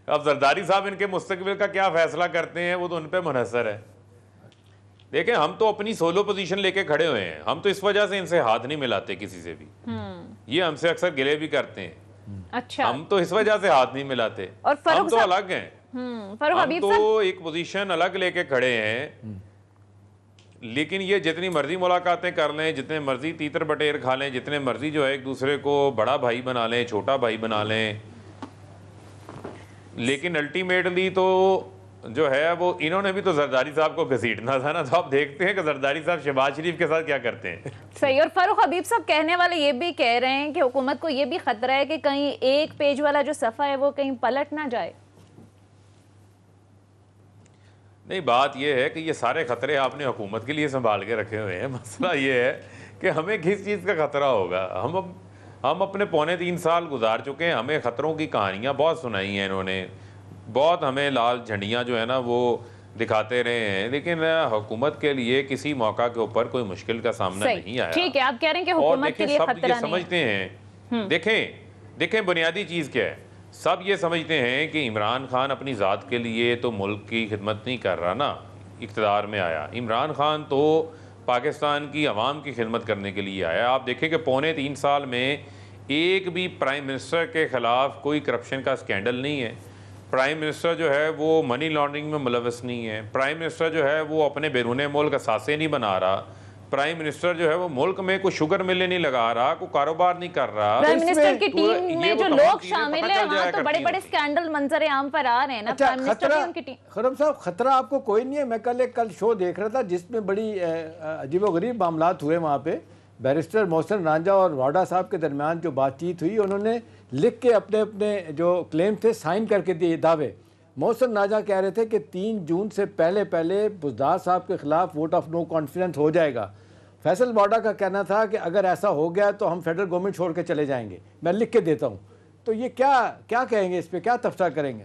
अब जरदारी साहब इनके मुस्तकबिल का क्या फैसला करते हैं वो तो उन पे मुनहसर है। देखें, हम तो अपनी सोलो पोजीशन लेके खड़े हुए हैं, हम तो इस वजह से इनसे हाथ नहीं मिलाते किसी से भी। ये हमसे अक्सर गिले भी करते हैं। अच्छा, हम तो इस वजह से हाथ नहीं मिलाते, और हम तो अलग हैं, हम तो एक पोजीशन अलग लेके खड़े हैं। लेकिन ये जितनी मर्जी मुलाकातें कर लें, जितने मर्जी तीतर बटेर खा लें, जितने मर्जी जो है एक दूसरे को बड़ा भाई बना लें, छोटा भाई बना लें, लेकिन अल्टीमेटली तो जो है वो इन्होंने भी तो जरदारी साहब को घसीटना था ना। तो आप देखते हैं कि जरदारी साहब शहबाज शरीफ के साथ क्या करते हैं। सही। और फारूक हबीब साहब कहने वाले ये भी कह रहे हैं कि हुकूमत को ये भी खतरा है कि कहीं एक पेज वाला जो सफ़ा है वो कहीं पलट ना जाए। नहीं, बात यह है कि ये सारे खतरे आपने हुकूमत के लिए संभाल के रखे हुए हैं। मसला ये है कि हमें किस चीज़ का खतरा होगा। हम अपने 3.25 साल गुजार चुके हैं, हमें ख़तरों की कहानियाँ बहुत सुनाई हैं इन्होंने, बहुत हमें लाल झंडियाँ जो है ना वो दिखाते रहे हैं, लेकिन हुकूमत के लिए किसी मौका के ऊपर कोई मुश्किल का सामना नहीं आया। ठीक है, आप कह रहे हैं कि हुकूमत के लिए खतरा नहीं समझते हैं। देखें बुनियादी चीज़ क्या है, सब ये समझते हैं कि इमरान खान अपनी ज़ात के लिए तो मुल्क की खिदमत नहीं कर रहा ना, इक़्तिदार में आया। इमरान खान तो पाकिस्तान की आवाम की खिदमत करने के लिए आया। आप देखें कि पौने 3 साल में एक भी प्राइम मिनिस्टर के ख़िलाफ़ कोई करप्शन का स्कैंडल नहीं है। प्राइम मिनिस्टर जो है वो मनी लॉन्ड्रिंग में मुलव्वस नहीं है। प्राइम मिनिस्टर जो है वो अपने बैरून मुल्क असासे नहीं बना रहा। प्राइम मिनिस्टर जो है वो मुल्क में कोई शुगर मिलें नहीं लगा रहा, कोई कारोबार नहीं कर रहा। प्राइम मिनिस्टर की टीम में जो लोग शामिल हैं वहाँ तो बड़े बड़े स्कैंडल मंजर आम पर आ रहे हैं ना। अच्छा, प्राइम मिनिस्टर की उनकी टीम। खरम साहब, खतरा आपको कोई नहीं है? मैं कल शो देख रहा था जिसमें बड़ी अजीबोगरीब मामलात हुए। वहाँ पे बैरिस्टर मोहसिन रांझा और वाडा साहब के दरमियान जो बातचीत हुई, उन्होंने लिख के अपने अपने जो क्लेम थे साइन करके दिए दावे। मोहसिन रांझा कह रहे थे कि 3 जून से पहले बुज़दार साहब के खिलाफ वोट ऑफ नो कॉन्फिडेंस हो जाएगा। फैसल वाडा का कहना था कि अगर ऐसा हो गया तो हम फेडरल गवर्नमेंट छोड़ के चले जाएंगे। मैं लिख के देता हूँ। तो ये क्या कहेंगे, इस पर क्या तबसरा करेंगे?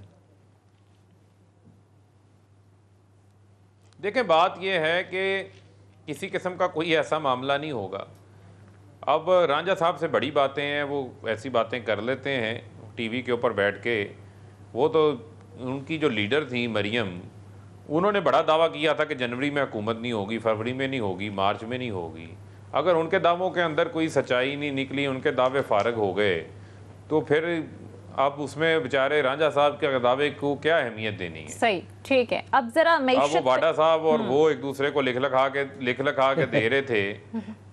देखें, बात यह है कि किसी किस्म का कोई ऐसा मामला नहीं होगा। अब रांझा साहब से बड़ी बातें हैं, वो ऐसी बातें कर लेते हैं टीवी के ऊपर बैठ के। वो तो उनकी जो लीडर थी मरियम, उन्होंने बड़ा दावा किया था कि जनवरी में हुकूमत नहीं होगी, फरवरी में नहीं होगी, मार्च में नहीं होगी। अगर उनके दावों के अंदर कोई सच्चाई नहीं निकली, उनके दावे फारग हो गए, तो फिर अब उसमें बेचारे रांझा साहब के दावे को क्या अहमियत देनी है? सही, ठीक है। अब जरा अब वो वाडा साहब और वो एक दूसरे को लिख लिखा के दे रहे थे।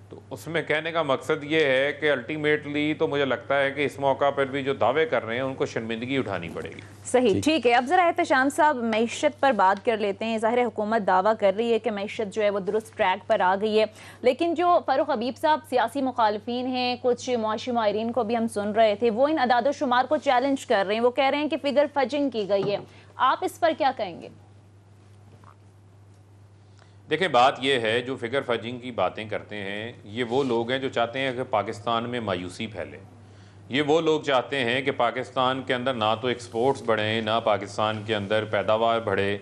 तो उसमें कहने का मकसद ये है कि अल्टीमेटली तो मुझे लगता है कि इस मौका पर भी जो दावे कर रहे हैं उनको शर्मिंदगी उठानी पड़ेगी। सही, ठीक है। अब जरा एहतशाम साहब मईशत पर बात कर लेते हैं। ज़ाहिर है हुकूमत दावा कर रही है कि मईशत जो है वो दुरुस्त ट्रैक पर आ गई है, लेकिन जो फ़ारूक हबीब साहब सियासी मुखालफीन हैं, कुछ मुआशी माहिरीन को भी हम सुन रहे थे, वो इन अदाद शुमार को चैलेंज कर रहे हैं। वो कह रहे हैं कि फिगर फजिंग की गई है। आप इस पर क्या कहेंगे? देखिए, बात यह है, जो फिगर फजिंग की बातें करते हैं ये वो लोग हैं जो चाहते हैं कि पाकिस्तान में मायूसी फैले। ये वो लोग चाहते हैं कि पाकिस्तान के अंदर ना तो एक्सपोर्ट्स बढ़ें, ना पाकिस्तान के अंदर पैदावार बढ़े,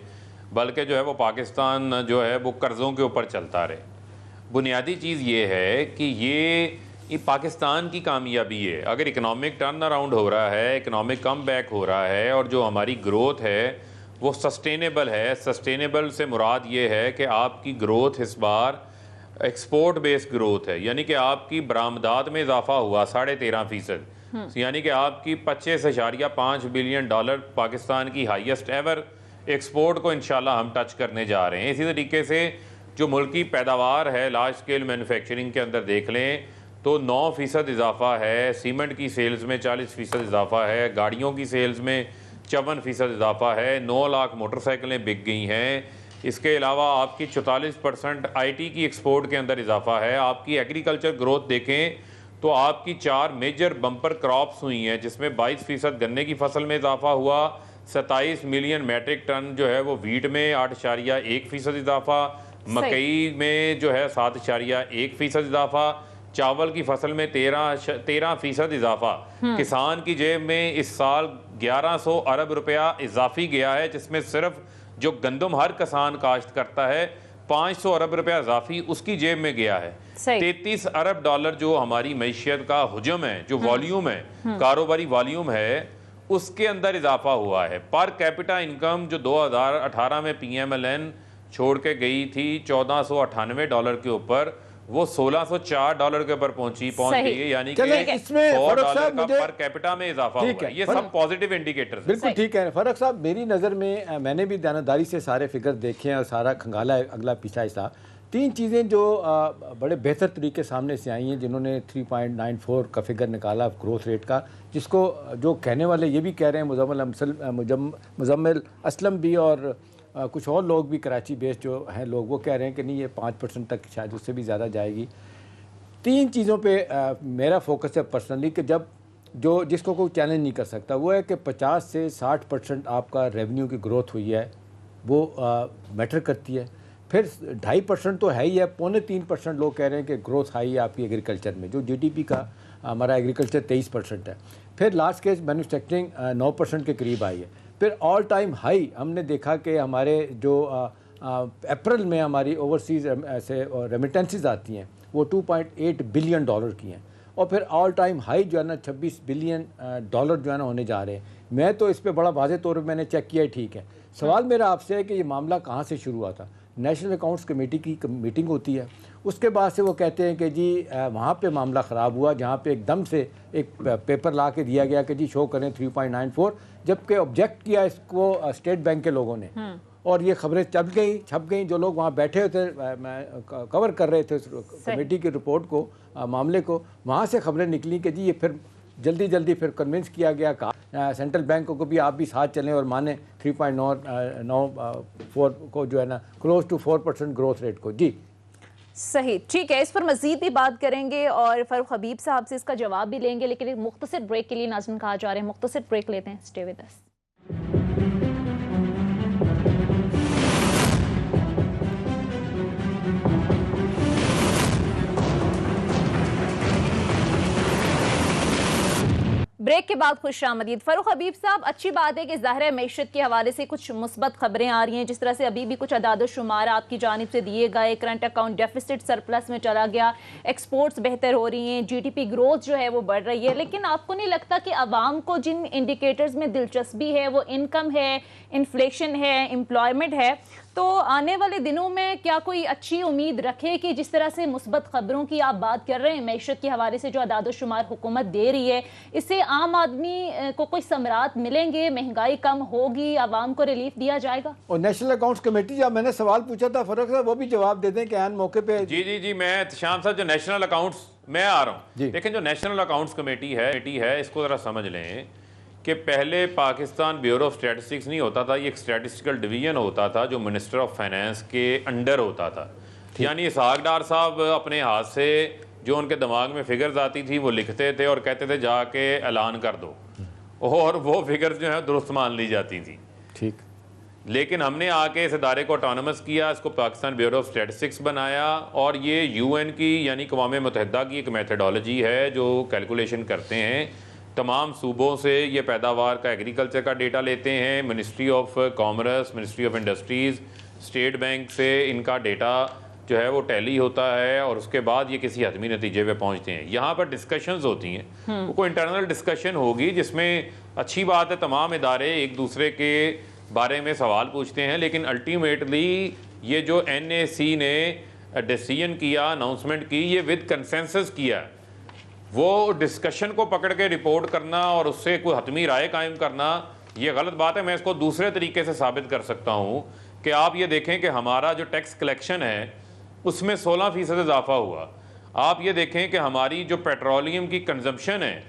बल्कि जो है वो पाकिस्तान जो है वो कर्ज़ों के ऊपर चलता रहे। बुनियादी चीज़ ये है कि ये पाकिस्तान की कामयाबी है। अगर इकनॉमिक टर्न अराउंड हो रहा है, इकनॉमिक कम बैक हो रहा है और जो हमारी ग्रोथ है वो सस्टेनेबल है। सस्टेनेबल से मुराद ये है कि आपकी ग्रोथ इस बार एक्सपोर्ट बेस्ड ग्रोथ है, यानी कि आपकी बरामदात में इजाफा हुआ 13.5%, यानी कि आपकी 25.5 बिलियन डॉलर पाकिस्तान की हाईएस्ट एवर एक्सपोर्ट को इंशाल्लाह हम टच करने जा रहे हैं। इसी तरीके से जो मुल्क की पैदावार है लार्ज स्केल मैन्युफैक्चरिंग के अंदर देख लें तो 9% इजाफा है, सीमेंट की सेल्स में 40% इजाफा है, गाड़ियों की सेल्स में 54% इजाफा है, 9 लाख मोटरसाइकिलें बिक गई हैं। इसके अलावा आपकी 44% IT की एक्सपोर्ट के अंदर इजाफा है। आपकी एग्रीकल्चर ग्रोथ देखें तो आपकी 4 मेजर बम्पर क्रॉप्स हुई हैं, जिसमें 22% गन्ने की फसल में इजाफा हुआ, 27 मिलियन मैट्रिक टन जो है वो वीट में 8.1% इजाफा, मकई में जो है 7.1% इजाफा, चावल की फसल में 13% इजाफा। किसान की जेब में इस साल 1100 अरब रुपया इजाफी गया है, जिसमें सिर्फ जो गंदम हर किसान काश्त करता है 500 अरब रुपया इजाफी उसकी जेब में गया है। 33 अरब डॉलर जो हमारी मैशियत का हुजम है, जो वॉल्यूम है, कारोबारी वॉल्यूम है, उसके अंदर इजाफा हुआ है। पर कैपिटा इनकम जो 2018 में PMLN छोड़ के गई थी $1498 के ऊपर, वो $1604 के ऊपर पहुंच गई है, यानी कि इसमें $100 का पर कैपिटा में इजाफा हुआ है। ये सब पॉजिटिव इंडिकेटर्स। बिल्कुल ठीक है फरक साहब। मेरी नज़र में, मैंने भी दानादारी से सारे फिगर देखे हैं और सारा खंगाला है अगला पीछा हिस्सा। 3 चीज़ें जो बड़े बेहतर तरीके सामने से आई हैं, जिन्होंने 3.94 का फिगर निकाला ग्रोथ रेट का, जिसको जो कहने वाले ये भी कह रहे हैं, मुजम्मिल असलम भी और कुछ और लोग भी कराची बेस्ड जो हैं लोग, वो कह रहे हैं कि नहीं ये 5% तक शायद उससे भी ज़्यादा जाएगी। 3 चीज़ों पे मेरा फोकस है पर्सनली कि जब जिसको कोई चैलेंज नहीं कर सकता, वो है कि 50 से 60% आपका रेवेन्यू की ग्रोथ हुई है, वो मैटर करती है। फिर 2.5% तो है ही है, 2.25% लोग कह रहे हैं कि ग्रोथ हाई है आपकी एग्रीकल्चर में, जो GDP का हमारा एग्रीकल्चर 23% है। फिर लार्ज स्केल मैन्युफैक्चरिंग 9% के करीब आई है। फिर ऑल टाइम हाई हमने देखा कि हमारे जो अप्रैल में हमारी ओवरसीज़ से रेमिटेंसेस आती हैं वो $2.8 बिलियन की हैं, और फिर ऑल टाइम हाई जो है ना $26 बिलियन जो है ना होने जा रहे हैं। मैं तो इस पे बड़ा वाज़े तौर पर मैंने चेक किया, ठीक है। सवाल मेरा आपसे है कि ये मामला कहाँ से शुरू हुआ था। नेशनल अकाउंट्स कमेटी की मीटिंग होती है, उसके बाद से वो कहते हैं कि जी वहाँ पे मामला ख़राब हुआ, जहाँ पे एकदम से एक पेपर ला के दिया गया कि जी शो करें 3.94, जबकि ऑब्जेक्ट किया इसको स्टेट बैंक के लोगों ने, और ये खबरें छप गई। जो लोग वहाँ बैठे थे कवर कर रहे थे कमेटी की रिपोर्ट को, मामले को, वहाँ से खबरें निकली कि जी ये फिर जल्दी फिर कन्विंस किया गया, कहा सेंट्रल बैंक को भी आप भी साथ चलें और माने 3.94 को जो है ना क्लोज टू 4% ग्रोथ रेट को। जी सही, ठीक है, इस पर मजीद भी बात करेंगे और फारूक हबीब साहब से इसका जवाब भी लेंगे, लेकिन एक मुख्तसर ब्रेक के लिए नाज़रीन कहा जा रहे हैं, मुख्तसर ब्रेक लेते हैं। Stay with us. ब्रेक के बाद खुश आमदीद। फारूक हबीब साहब, अच्छी बात है कि ज़ाहिर है मैशत के हवाले से कुछ मुस्बत खबरें आ रही हैं, जिस तरह से अभी भी कुछ अदाद शुमार आपकी जानिब से दिए गए, करंट अकाउंट डेफिसिट सरप्लस में चला गया, एक्सपोर्ट्स बेहतर हो रही हैं, GDP ग्रोथ जो है वो बढ़ रही है, लेकिन आपको नहीं लगता कि आवाम को जिन इंडिकेटर्स में दिलचस्पी है वो इनकम है, इन्फ्लेशन है, एम्प्लॉयमेंट है, तो आने वाले दिनों में क्या कोई अच्छी उम्मीद रखे कि जिस तरह से मुस्बत खबरों की आप बात कर रहे हैं, मैशत के हवाले से जो अदाद शुमार हुकूमत दे रही है, इससे आम आदमी को कोई समरात मिलेंगे, महंगाई कम होगी, आवाम को रिलीफ दिया जाएगा? और नेशनल अकाउंट्स कमेटी, जब मैंने सवाल पूछा था फरूक साहब, वो भी जवाब दे दें कि आन मौके पे। जी, मैं शाम साहब, जो नेशनल अकाउंट्स, मैं आ रहा हूँ, लेकिन जो नेशनल अकाउंट्स कमेटी है इसको ज़रा समझ लें कि पहले पाकिस्तान ब्यूरो ऑफ स्टैटिस्टिक्स नहीं होता था, ये एक स्टैटिस्टिकल डिवीज़न होता था जो मिनिस्टर ऑफ फाइनेंस के अंडर होता था। यानी इसहाक डार साहब अपने हाथ से जो उनके दिमाग में फिगर्स आती थी वो लिखते थे और कहते थे जाके ऐलान कर दो, और वो फिगर्स जो है दुरुस्त मान ली जाती थी। ठीक, लेकिन हमने आके इस इदारे को ऑटोनमस किया, इसको पाकिस्तान ब्यूरो ऑफ स्टैटिस्टिक्स बनाया, और ये UN की यानी अक़वाम मुत्तहिदा की एक मेथडोलॉजी है जो कैलकुलेशन करते हैं। तमाम सूबों से ये पैदावार का, एग्रीकल्चर का डेटा लेते हैं, ministry of commerce, ministry of industries, state bank से इनका डेटा जो है वो टैली होता है, और उसके बाद ये किसी हतमी नतीजे पे पहुंचते हैं। यहाँ पर डिस्कशंस होती हैं, वो कोई इंटरनल डिस्कशन होगी जिसमें अच्छी बात है तमाम इदारे एक दूसरे के बारे में सवाल पूछते हैं, लेकिन अल्टीमेटली ये जो NAC ने डिसीजन किया, अनाउंसमेंट की, ये विद कंसेंसस किया। वो डिस्कशन को पकड़ के रिपोर्ट करना और उससे कोई हतमी राय कायम करना, ये गलत बात है। मैं इसको दूसरे तरीके से साबित कर सकता हूँ कि आप ये देखें कि हमारा जो टैक्स कलेक्शन है उसमें 16% इजाफा हुआ। आप ये देखें कि हमारी जो पेट्रोलियम की कंजम्पशन है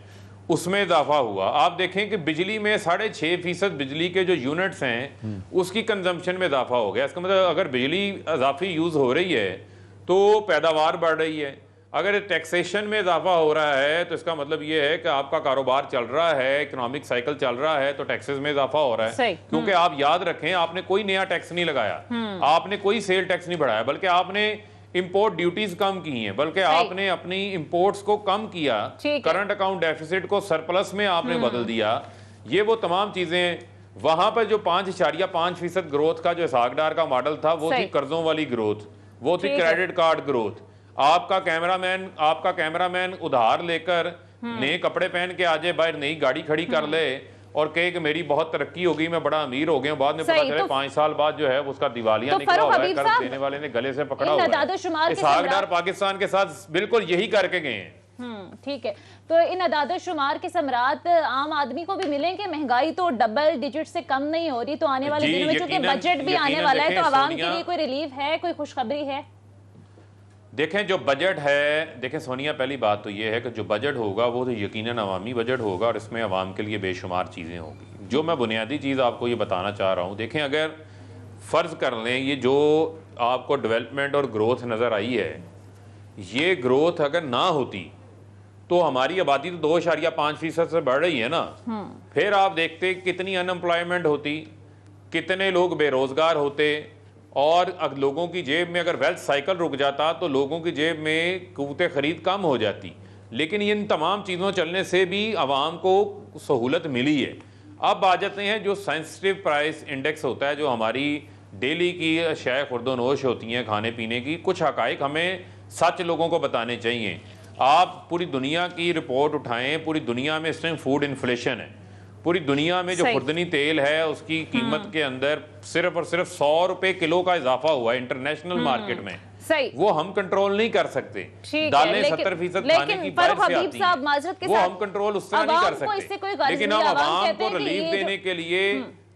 उसमें इजाफा हुआ। आप देखें कि बिजली में 6.5% बिजली के जो यूनिट्स हैं उसकी कंजम्पशन में इजाफा हो गया। इसका मतलब अगर बिजली इजाफी यूज़ हो रही है तो पैदावार बढ़ रही है। अगर टैक्सेशन में इजाफा हो रहा है तो इसका मतलब ये है कि आपका कारोबार चल रहा है, इकोनॉमिक साइकिल चल रहा है, तो टैक्सेस में इजाफा हो रहा है। क्योंकि आप याद रखें, आपने कोई नया टैक्स नहीं लगाया, आपने कोई सेल टैक्स नहीं बढ़ाया, बल्कि आपने इंपोर्ट ड्यूटीज कम की हैं, बल्कि आपने अपनी इंपोर्ट्स को कम किया, करंट अकाउंट डेफिसिट को सरप्लस में आपने बदल दिया। ये वो तमाम चीजें, वहां पर जो 5.5% ग्रोथ का जो इसहाक डार का मॉडल था वो थी कर्जों वाली ग्रोथ, वो थी क्रेडिट कार्ड ग्रोथ। आपका कैमरामैन उधार लेकर नए कपड़े पहन के आ जाए, बाहर नई गाड़ी खड़ी कर ले और कहे कि मेरी बहुत तरक्की हो गई, मैं बड़ा अमीर हो गया, बाद में पता चले 5 साल बाद जो है उसका दिवालिया निकला हुआ है, कर्ज देने वाले ने गले से पकड़ा हुआ है। इसहाक डार पाकिस्तान के साथ बिल्कुल यही करके गए हैं। ठीक है, तो इन अदाद शुमार के समरात आम आदमी को भी मिलेंगे। महंगाई तो डबल डिजिट से कम नहीं हो रही, तो आने वाले दिनों में चूंकि बजट भी आने वाला है, तो आवाम के लिए कोई रिलीफ है, कोई खुशखबरी है? देखें जो बजट है, देखें सोनिया, पहली बात तो ये है कि जो बजट होगा वो तो यकीनन अवामी बजट होगा और इसमें अवाम के लिए बेशुमार चीज़ें होंगी। जो मैं बुनियादी चीज़ आपको ये बताना चाह रहा हूँ, देखें अगर फ़र्ज़ कर लें ये जो आपको डेवलपमेंट और ग्रोथ नज़र आई है, ये ग्रोथ अगर ना होती तो हमारी आबादी तो 2.5% से बढ़ रही है ना, फिर आप देखते कितनी अनएम्प्लॉयमेंट होती, कितने लोग बेरोज़गार होते, और लोगों की जेब में अगर वेल्थ साइकिल रुक जाता तो लोगों की जेब में क़ुव्वत ख़रीद कम हो जाती। लेकिन इन तमाम चीज़ों चलने से भी आवाम को सहूलत मिली है। अब आ जाते हैं जो सेंसिटिव प्राइस इंडेक्स होता है, जो हमारी डेली की अशिया खुर्दोनोश होती हैं खाने पीने की, कुछ हक़ाइक़ हमें सच लोगों को बताने चाहिए। आप पूरी दुनिया की रिपोर्ट उठाएं, पूरी दुनिया में इस टाइम फूड इन्फ्लेशन है। पूरी दुनिया में जो खुर्दनी तेल है उसकी कीमत के अंदर सिर्फ और सिर्फ 100 रुपए किलो का इजाफा हुआ है इंटरनेशनल मार्केट में। सही, वो हम कंट्रोल नहीं कर सकते। दालें 70% खाने की बाहर से आती हैं, वो हम कंट्रोल उस तरह नहीं कर सकते, लेकिन हम आवाम को रिलीफ देने के लिए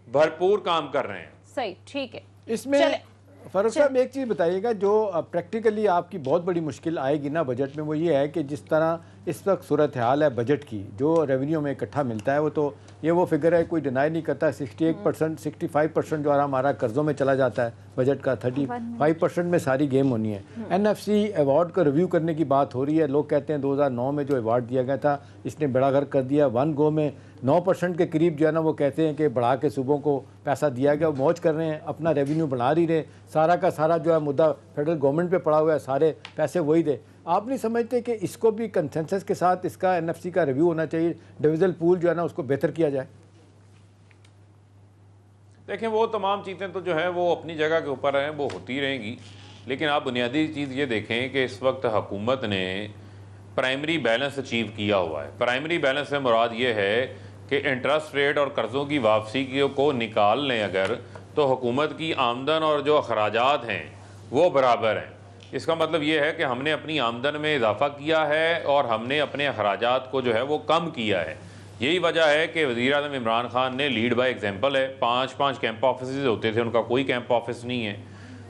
भरपूर काम कर रहे हैं। सही, ठीक है। इसमें फारूक साहब एक चीज़ बताइएगा, जो प्रैक्टिकली आपकी बहुत बड़ी मुश्किल आएगी ना बजट में, वो ये है कि जिस तरह इस वक्त सूरत हाल है बजट की, जो रेवेन्यू में इकट्ठा मिलता है वो तो ये वो फिगर है, कोई डिनाई नहीं करता। 68% 65% जो हमारा कर्ज़ों में चला जाता है बजट का, 35% में सारी गेम होनी है। NFC अवार्ड का रिव्यू करने की बात हो रही है। लोग कहते हैं 2009 में जो अवार्ड दिया गया था इसने बड़ा घर कर दिया। 1 गो में 9% के करीब जो है ना, वो कहते हैं कि बढ़ा के सूबों को पैसा दिया गया, वो मौज कर रहे हैं, अपना रेवेन्यू बढ़ा नहीं रहे। सारा का सारा जो है मुद्दा फेडरल गवर्नमेंट पे पड़ा हुआ है, सारे पैसे वही दे। आप नहीं समझते कि इसको भी कंसेंसस के साथ इसका NFC का रिव्यू होना चाहिए, डिविजनल पूल जो है ना उसको बेहतर किया जाए? देखें, वो तमाम चीज़ें तो जो है वो अपनी जगह के ऊपर हैं, वो होती रहेंगी, लेकिन आप बुनियादी चीज़ ये देखें कि इस वक्त हुकूमत ने प्राइमरी बैलेंस अचीव किया हुआ है। प्राइमरी बैलेंस से मुराद ये है कि इंटरेस्ट रेट और कर्ज़ों की वापसी को निकाल लें अगर, तो हुकूमत की आमदन और जो अखराजात हैं वो बराबर हैं। इसका मतलब ये है कि हमने अपनी आमदन में इजाफा किया है और हमने अपने अखराजात को जो है वो कम किया है। यही वजह है कि वज़ीर-ए-आज़म इमरान खान ने लीड बाय एग्जांपल है। 5-5 कैंप ऑफिस होते थे, उनका कोई कैंप ऑफिस नहीं है।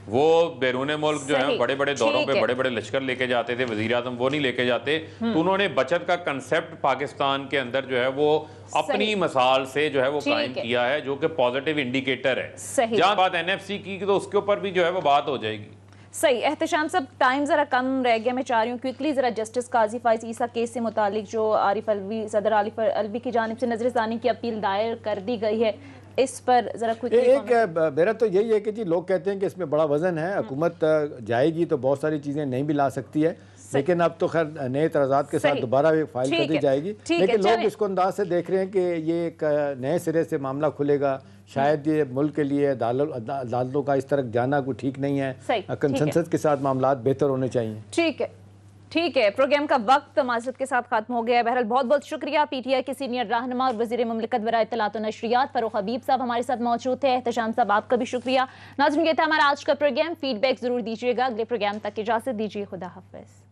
वो बैरून मुल्क जो है बड़े बड़े दौरों पे बड़े बड़े लश्कर लेके जाते थे, वज़ीर-ए-आज़म वो नहीं लेके जाते। तो उन्होंने बचत का कंसेप्ट पाकिस्तान के अंदर जो है वो अपनी मिसाल से जो है वो कायम किया है, जो कि पॉजिटिव इंडिकेटर है। जहाँ बात NFC की तो उसके ऊपर भी जो है वो बात हो जाएगी। सही। एहतशाम साहब, टाइम ज़रा कम रह गया, मैं चाह रही हूँ क्विकली ज़रा जस्टिस काजी फाइज ईसा केस से मुतालिक जो आरिफ अलवी, सदर आरिफ अलवी की जानिब से नजरसानी की अपील दायर कर दी गई है, इस पर ज़रा क्विकली। एक मेरा तो यही है कि जी लोग कहते हैं कि इसमें बड़ा वजन है, हुकूमत जाएगी तो बहुत सारी चीज़ें नहीं भी ला सकती है, लेकिन अब तो खैर नए एतराज़ात के साथ दोबारा फाइल कर दी जाएगी। लेकिन लोग इसको अंदाज से देख रहे हैं कि ये एक नए सिरे से मामला खुलेगा। शायद ये मुल्क के लिए अदालतों का इस तरह जाना कोई ठीक नहीं है। कंसेंसस के साथ मामला बेहतर होने चाहिए। ठीक है, ठीक है। प्रोग्राम का वक्त माज़रत के साथ खत्म हो गया है। बहरहाल बहुत बहुत शुक्रिया। PTI के सीनियर रहनुमा और वज़ीर मुमलिकत बराए इत्तलात व नशरियात फ़ारूक हबीब साहब हमारे साथ मौजूद थे। एहतशाम साहब, आपका भी शुक्रिया। नाज़रीन, ये था हमारा आज का प्रोग्राम। फीडबैक ज़रूर दीजिएगा। अगले प्रोग्राम तक इजाज़त दीजिए। खुदा हाफ़िज़।